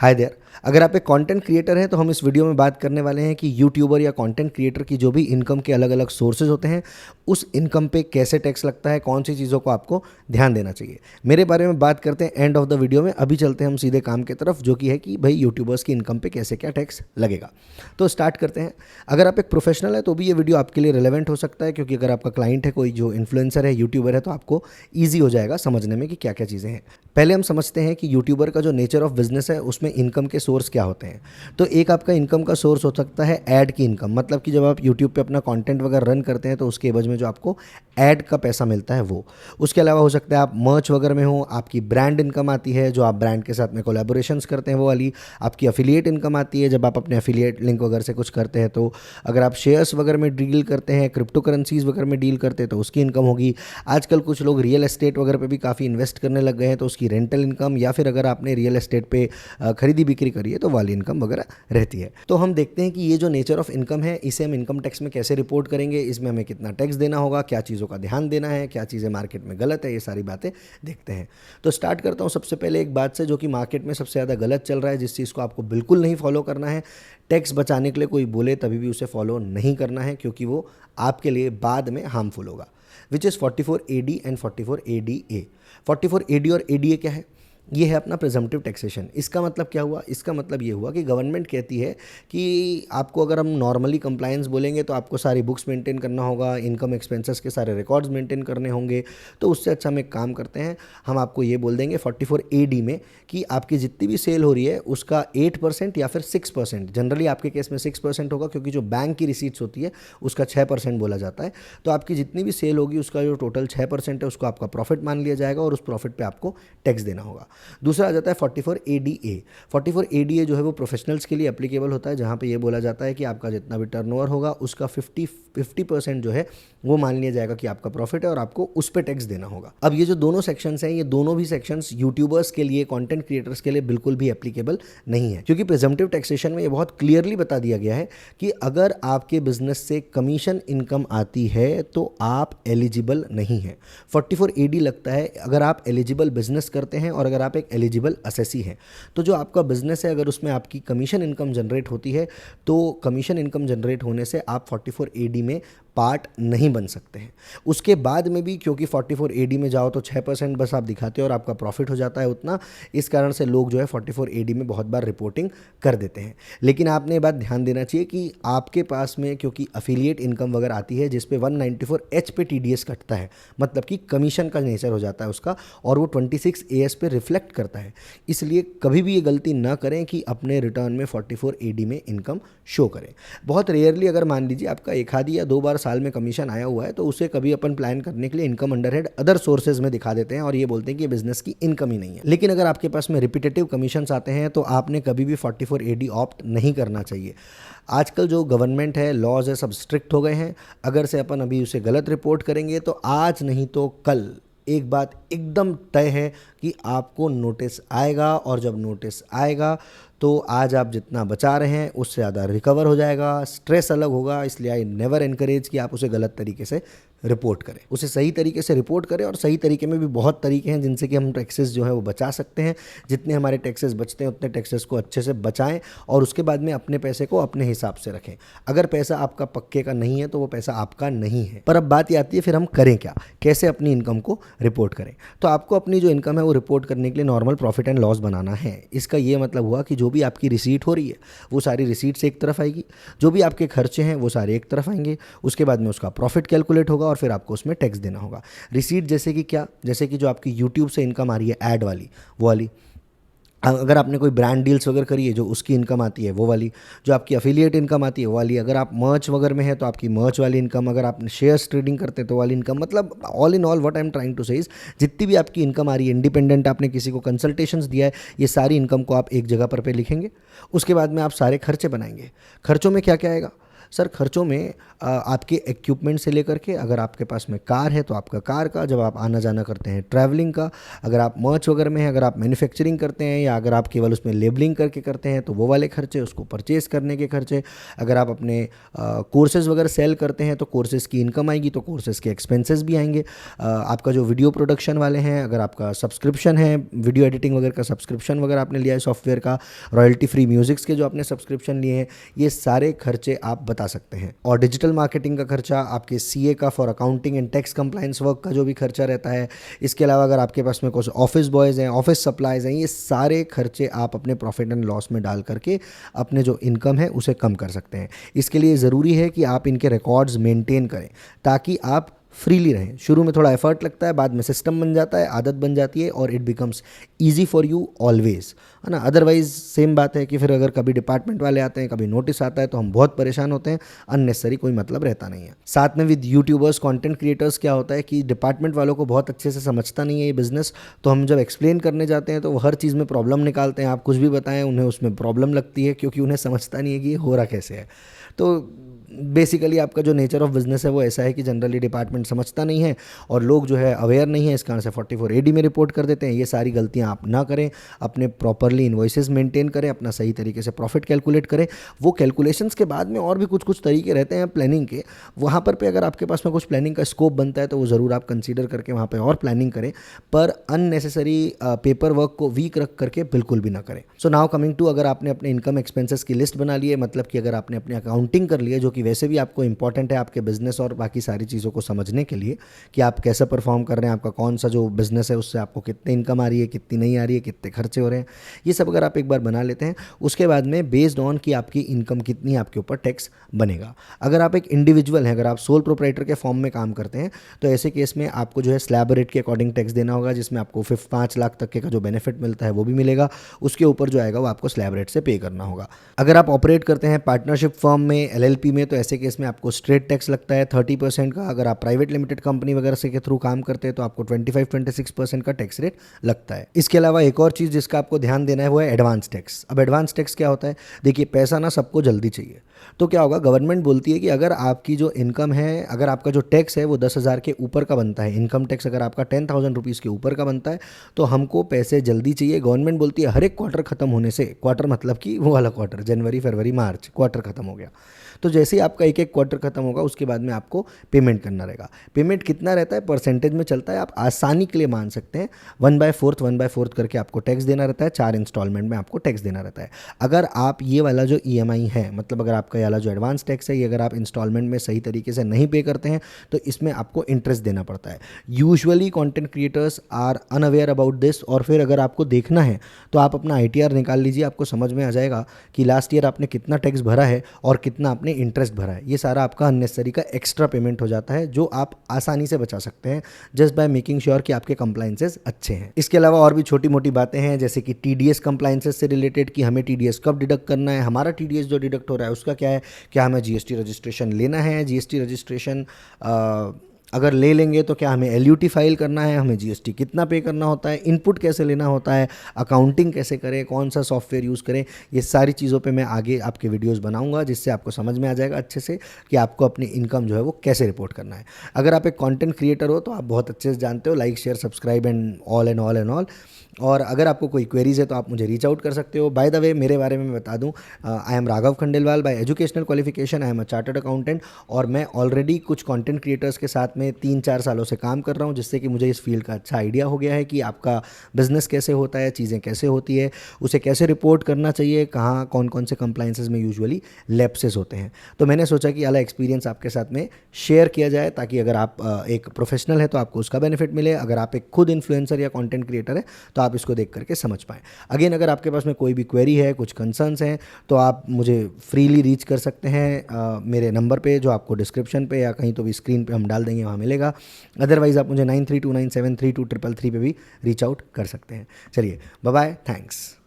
Hi there. अगर आप एक कंटेंट क्रिएटर हैं तो हम इस वीडियो में बात करने वाले हैं कि यूट्यूबर या कंटेंट क्रिएटर की जो भी इनकम के अलग अलग सोर्सेज होते हैं उस इनकम पे कैसे टैक्स लगता है, कौन सी चीज़ों को आपको ध्यान देना चाहिए। मेरे बारे में बात करते हैं एंड ऑफ द वीडियो में। अभी चलते हैं हम सीधे काम की तरफ, जो कि है कि भाई यूट्यूबर्स की इनकम पे कैसे क्या टैक्स लगेगा। तो स्टार्ट करते हैं। अगर आप एक प्रोफेशनल है तो भी ये वीडियो आपके लिए रिलेवेंट हो सकता है, क्योंकि अगर आपका क्लाइंट है कोई जो इन्फ्लुएंसर है, यूट्यूबर है, तो आपको ईजी हो जाएगा समझने में कि क्या क्या चीज़ें हैं। पहले हम समझते हैं कि यूट्यूबर का जो नेचर ऑफ बिजनेस है उसमें इनकम के सोर्स क्या होते हैं। तो एक आपका इनकम का सोर्स हो सकता है ऐड की इनकम, मतलब कि जब आप यूट्यूब पे अपना कंटेंट वगैरह रन करते हैं तो उसके एवज में जो आपको ऐड का पैसा मिलता है वो। उसके अलावा हो सकता है आप मर्च वगैरह में हो, आपकी ब्रांड इनकम आती है जो आप ब्रांड के साथ में कोलैबोरेशंस करते हैं वो वाली। आपकी अफिलिएट इनकम आती है जब आप अपने अफिलिएट लिंक वगैरह से कुछ करते हैं। तो अगर आप शेयर्स वगैरह में डील करते हैं, क्रिप्टो करेंसीज वगैरह में डील करते हैं तो उसकी इनकम होगी। आजकल कुछ लोग रियल एस्टेट वगैरह पे भी काफ़ी इन्वेस्ट करने लग गए हैं तो उसकी रेंटल इनकम, या फिर अगर आपने रियल एस्टेट पे खरीदी बिक्री करी है तो वाली इनकम वगैरह रहती है। तो हम देखते हैं कि ये जो नेचर ऑफ इनकम है इसे हम इनकम टैक्स में कैसे रिपोर्ट करेंगे, इसमें हमें कितना टैक्स देना होगा, क्या चीज़ों का ध्यान देना है, क्या चीज़ें मार्केट में गलत है, ये सारी बातें देखते हैं। तो स्टार्ट करता हूँ सबसे पहले एक बात से जो कि मार्केट में सबसे ज़्यादा गलत चल रहा है, जिस चीज़ को आपको बिल्कुल नहीं फॉलो करना है। टैक्स बचाने के लिए कोई बोले तभी भी उसे फॉलो नहीं करना है, क्योंकि वो आपके लिए बाद में हार्मफुल होगा। Which is 44AD and 44ADA। 44AD और ADA क्या है? ये है अपना प्रिजम्पटिव टैक्सेशन। इसका मतलब क्या हुआ? इसका मतलब ये हुआ कि गवर्नमेंट कहती है कि आपको, अगर हम नॉर्मली कंप्लायंस बोलेंगे तो आपको सारी बुक्स मेंटेन करना होगा, इनकम एक्सपेंसेस के सारे रिकॉर्ड्स मेंटेन करने होंगे। तो उससे अच्छा हम एक काम करते हैं, हम आपको ये बोल देंगे 44AD में कि आपकी जितनी भी सेल हो रही है उसका 8% या फिर 6%, जनरली आपके केस में 6% होगा क्योंकि जो बैंक की रिसीट्स होती है उसका 6% बोला जाता है। तो आपकी जितनी भी सेल होगी उसका जो टोटल 6% है उसको आपका प्रॉफिट मान लिया जाएगा और उस प्रॉफिट पे आपको टैक्स देना होगा। दूसरा आ जाता है 44ADA। 44ADA जो है वो प्रोफेशनल्स के लिए एप्लीकेबल होता है, जहाँ पे ये बोला जाता है कि आपका जितना भी टर्नओवर होगा उसका 50% जो है वो मान लिया जाएगा कि आपका प्रॉफिट है और आपको उस पर टैक्स देना होगा। अब ये जो दोनों सेक्शंस हैं, ये दोनों भी सेक्शंस यूट्यूबर्स के लिए, कंटेंट क्रिएटर्स के लिए बिल्कुल भी एप्लीकेबल नहीं है, क्योंकि प्रिजम्पटिव टैक्सेशन में ये बहुत क्लियरली बता दिया गया है कि अगर आपके बिजनेस से कमीशन इनकम आती है तो आप एलिजिबल नहीं है। 44AD लगता है अगर आप एलिजिबल बिजनेस करते हैं और अगर आप एक एलिजिबल असेसी हैं। तो जो आपका बिजनेस है अगर उसमें आपकी कमीशन इनकम जनरेट होती है तो कमीशन इनकम जनरेट होने से आप 44AD में पार्ट नहीं बन सकते हैं। उसके बाद में भी, क्योंकि 44AD में जाओ तो 6% बस आप दिखाते हो और आपका प्रॉफिट हो जाता है उतना, इस कारण से लोग जो है 44AD में बहुत बार रिपोर्टिंग कर देते हैं। लेकिन आपने ये बात ध्यान देना चाहिए कि आपके पास में क्योंकि अफिलिएट इनकम वगैरह आती है जिस पे 194H पे TDS कटता है, मतलब कि कमीशन का नेचर हो जाता है उसका, और वो 26AS पे रिफ्लेक्ट करता है। इसलिए कभी भी ये गलती ना करें कि अपने रिटर्न में 44AD में इनकम शो करें। बहुत रेयरली अगर मान लीजिए आपका एक आधी या 2 बार साल में कमीशन आया हुआ है तो उसे कभी अपन प्लान करने के लिए income under head other sources में दिखा देते हैं और ये बोलते हैं कि ये बिजनेस की इनकम ही नहीं है। लेकिन अगर आपके पास में रिपीटेटिव कमीशंस आते हैं तो आपने कभी भी 44AD ऑप्ट नहीं करना चाहिए। आजकल जो गवर्नमेंट है, लॉज है, सब स्ट्रिक्ट हो गए हैं। अगर से अपन अभी उसे गलत रिपोर्ट करेंगे तो आज नहीं तो कल एक बात एकदम तय है कि आपको नोटिस आएगा, और जब नोटिस आएगा तो आज आप जितना बचा रहे हैं उससे ज़्यादा रिकवर हो जाएगा, स्ट्रेस अलग होगा। इसलिए आई नेवर एनकरेज कि आप उसे गलत तरीके से रिपोर्ट करें, उसे सही तरीके से रिपोर्ट करें। और सही तरीके में भी बहुत तरीके हैं जिनसे कि हम टैक्सेस जो है वो बचा सकते हैं। जितने हमारे टैक्सेस बचते हैं उतने टैक्सेस को अच्छे से बचाएं और उसके बाद में अपने पैसे को अपने हिसाब से रखें। अगर पैसा आपका पक्के का नहीं है तो वो पैसा आपका नहीं है। पर अब बात ये आती है फिर हम करें क्या, कैसे अपनी इनकम को रिपोर्ट करें। तो आपको अपनी जो इनकम है वो रिपोर्ट करने के लिए नॉर्मल प्रॉफिट एंड लॉस बनाना है। इसका ये मतलब हुआ कि जो भी आपकी रिसीट हो रही है वो सारी रिसीट से एक तरफ आएगी, जो भी आपके खर्चे हैं वो सारे एक तरफ आएंगे, उसके बाद में उसका प्रॉफिट कैलकुलेट होगा और फिर आपको उसमें टैक्स देना होगा। रिसीट जैसे कि क्या, जैसे कि जो आपकी यूट्यूब से इनकम आ रही है ऐड वाली, वो वाली। अगर आपने कोई ब्रांड डील्स वगैरह करी है जो उसकी इनकम आती है वो वाली, जो आपकी अफिलिएट इनकम आती है वो वाली, अगर आप मर्च वगैरह में है तो आपकी मर्च वाली इनकम, अगर आप शेयर्स ट्रेडिंग करते हैं तो वाली इनकम। मतलब all in all what I am trying to say is जितनी भी आपकी इनकम आ रही है, इंडिपेंडेंट आपने किसी को कंसल्टेशंस दिया है, ये सारी इनकम को आप एक जगह पर पे लिखेंगे। उसके बाद में आप सारे खर्चे बनाएंगे। खर्चों में क्या क्या आएगा? सर खर्चों में आपके इक्विपमेंट से लेकर के, अगर आपके पास में कार है तो आपका कार का, जब आप आना जाना करते हैं ट्रैवलिंग का, अगर आप मर्च वगैरह में हैं, अगर आप मैन्युफैक्चरिंग करते हैं या अगर आप केवल उसमें लेबलिंग करके करते हैं तो वो वाले खर्चे, उसको परचेज करने के खर्चे, अगर आप अपने कोर्सेज वगैरह सेल करते हैं तो कोर्सेज की इनकम आएगी, तो कोर्सेज के एक्सपेंसेस भी आएंगे। आपका जो वीडियो प्रोडक्शन वाले हैं, अगर आपका सब्सक्रिप्शन है, वीडियो एडिटिंग वगैरह का सब्सक्रिप्शन वगैरह आपने लिया है सॉफ्टवेयर का, रॉयल्टी फ्री म्यूजिक्स के जो आपने सब्सक्रिप्शन लिए हैं, ये सारे खर्चे आप बता सकते हैं। और डिजिटल मार्केटिंग का खर्चा, आपके सीए का for accounting and tax compliance work का जो भी खर्चा रहता है, इसके अलावा अगर आपके पास में कुछ ऑफिस बॉयज़ हैं, ऑफिस सप्लाईज हैं, ये सारे खर्चे आप अपने प्रॉफिट एंड लॉस में डाल करके अपने जो इनकम है उसे कम कर सकते हैं। इसके लिए ज़रूरी है कि आप इनके रिकॉर्ड्स मेंटेन करें ताकि आप फ्रीली रहें। शुरू में थोड़ा एफर्ट लगता है, बाद में सिस्टम बन जाता है, आदत बन जाती है और it becomes easy for you always, है ना। अदरवाइज सेम बात है कि फिर अगर कभी डिपार्टमेंट वाले आते हैं, कभी नोटिस आता है तो हम बहुत परेशान होते हैं, अननेसेसरी कोई मतलब रहता नहीं है। साथ में विद यूट्यूबर्स, कंटेंट क्रिएटर्स क्या होता है कि डिपार्टमेंट वालों को बहुत अच्छे से समझता नहीं है ये बिज़नेस, तो हम जब एक्सप्लेन करने जाते हैं तो वो हर चीज़ में प्रॉब्लम निकालते हैं। आप कुछ भी बताएं उन्हें उसमें प्रॉब्लम लगती है, क्योंकि उन्हें समझता नहीं है कि ये हो रहा कैसे है। तो बेसिकली आपका जो नेचर ऑफ बिजनेस है वो ऐसा है कि जनरली डिपार्टमेंट समझता नहीं है और लोग जो है अवेयर नहीं है, इस कारण से 44 AD में रिपोर्ट कर देते हैं। ये सारी गलतियां आप ना करें, अपने प्रॉपरली इन्वॉइसेस मेंटेन करें, अपना सही तरीके से प्रॉफिट कैलकुलेट करें। वो कैलकुलेशंस के बाद में और भी कुछ कुछ तरीके रहते हैं प्लानिंग के, वहाँ पर अगर आपके पास में कुछ प्लानिंग का स्कोप बनता है तो वो ज़रूर आप कंसीडर करके वहाँ पर और प्लानिंग करें, पर अननेसेसरी पेपर वर्क को वीक रख करके बिल्कुल भी ना करें। सो नाउ कमिंग टू, अगर आपने अपने इनकम एक्सपेंसेस की लिस्ट बना ली है, मतलब कि अगर आपने अपने अकाउंटिंग कर ली है, जो कि वैसे भी आपको इंपॉर्टेंट है आपके बिजनेस और बाकी सारी चीज़ों को समझने के लिए कि आप कैसे परफॉर्म कर रहे हैं, आपका कौन सा जो बिजनेस है उससे आपको कितनी इनकम आ रही है, कितनी नहीं आ रही है, कितने खर्चे हो रहे हैं, ये सब अगर आप एक बार बना लेते हैं, उसके बाद में बेस्ड ऑन कि आपकी इनकम कितनी है आपके ऊपर टैक्स बनेगा। अगर आप एक इंडिविजुअल हैं, अगर आप सोल प्रोप्राइटर के फॉर्म में काम करते हैं, तो ऐसे केस में आपको जो है स्लैब रेट के अकॉर्डिंग टैक्स देना होगा, जिसमें आपको 5 लाख तक के का जो बेनिफिट मिलता है वो भी मिलेगा, उसके ऊपर जो आएगा वो आपको स्लैब रेट से पे करना होगा। अगर आप ऑपरेट करते हैं पार्टनरशिप फर्म में, LLP में, तो ऐसे केस में आपको स्ट्रेट टैक्स लगता है 30% का। अगर आप प्राइवेट लिमिटेड कंपनी वगैरह से के थ्रू काम करते हैं तो आपको 25-26% का टैक्स रेट लगता है। इसके अलावा एक और चीज़ जिसका आपको ध्यान देना है वो है एडवांस टैक्स। अब एडवांस टैक्स क्या होता है? देखिए, पैसा ना सबको जल्दी चाहिए, तो क्या होगा, गवर्नमेंट बोलती है कि अगर आपकी जो इनकम है, अगर आपका जो टैक्स है वो 10,000 के ऊपर का बनता है, इनकम टैक्स अगर आपका 10,000 रुपीज़ के ऊपर का बनता है, तो हमको पैसे जल्दी चाहिए। गवर्नमेंट बोलती है हर एक क्वार्टर खत्म होने से, क्वार्टर मतलब कि वो वाला क्वार्टर, जनवरी फरवरी मार्च क्वार्टर खत्म हो गया, तो जैसे ही आपका एक एक क्वार्टर खत्म होगा उसके बाद में आपको पेमेंट करना रहेगा। पेमेंट कितना रहता है? परसेंटेज में चलता है, आप आसानी के लिए मान सकते हैं 1/4 करके आपको टैक्स देना रहता है, 4 इंस्टॉलमेंट में आपको टैक्स देना रहता है। अगर आप ये वाला जो EMI है, मतलब अगर आपका ये वाला जो एडवांस टैक्स है, ये अगर आप इंस्टॉलमेंट में सही तरीके से नहीं पे करते हैं तो इसमें आपको इंटरेस्ट देना पड़ता है। Usually content creators are unaware about this, और फिर अगर आपको देखना है तो आप अपना ITR निकाल लीजिए, आपको समझ में आ जाएगा कि लास्ट ईयर आपने कितना टैक्स भरा है और कितना आपने इंटरेस्ट भरा है। ये सारा आपका अननेसेसरी का एक्स्ट्रा पेमेंट हो जाता है, जो आप आसानी से बचा सकते हैं जस्ट बाय मेकिंग श्योर कि आपके कंप्लायंसेस अच्छे हैं। इसके अलावा और भी छोटी मोटी बातें हैं, जैसे कि TDS कंप्लायंसेस से रिलेटेड, कि हमें TDS कब डिडक्ट करना है, हमारा TDS जो डिडक्ट हो रहा है उसका क्या है, क्या हमें GST रजिस्ट्रेशन लेना है, GST रजिस्ट्रेशन अगर ले लेंगे तो क्या हमें LUT फाइल करना है, हमें GST कितना पे करना होता है, इनपुट कैसे लेना होता है, अकाउंटिंग कैसे करें, कौन सा सॉफ्टवेयर यूज़ करें, ये सारी चीज़ों पे मैं आगे आपके वीडियोस बनाऊंगा, जिससे आपको समझ में आ जाएगा अच्छे से कि आपको अपनी इनकम जो है वो कैसे रिपोर्ट करना है। अगर आप एक कंटेंट क्रिएटर हो तो आप बहुत अच्छे से जानते हो, like share subscribe and all. और अगर आपको कोई क्वेरीज़ है तो आप मुझे रीच आउट कर सकते हो। बाय द वे, मेरे बारे में बता दूं, I am Raghav Khandelwal. By educational qualification I am a chartered accountant, और मैं ऑलरेडी कुछ कंटेंट क्रिएटर्स के साथ में 3-4 सालों से काम कर रहा हूं, जिससे कि मुझे इस फील्ड का अच्छा आइडिया हो गया है कि आपका बिजनेस कैसे होता है, चीज़ें कैसे होती है, उसे कैसे रिपोर्ट करना चाहिए, कहाँ कौन कौन से कंप्लाइंसेस में यूजुअली लैप्सेस होते हैं। तो मैंने सोचा कि वाला एक्सपीरियंस आपके साथ में शेयर किया जाए, ताकि अगर आप एक प्रोफेशनल है तो आपको उसका बेनिफिट मिले, अगर आप एक खुद इन्फ्लुएंसर या कंटेंट क्रिएटर है तो आप इसको देख करके समझ पाएँ। अगेन, अगर आपके पास में कोई भी क्वेरी है, कुछ कंसर्न्स हैं, तो आप मुझे फ्रीली रीच कर सकते हैं मेरे नंबर पे, जो आपको डिस्क्रिप्शन पे या कहीं तो भी स्क्रीन पे हम डाल देंगे, वहाँ मिलेगा। अदरवाइज़ आप मुझे 9329732333 पे भी रीच आउट कर सकते हैं। चलिए, बाय बाय, थैंक्स।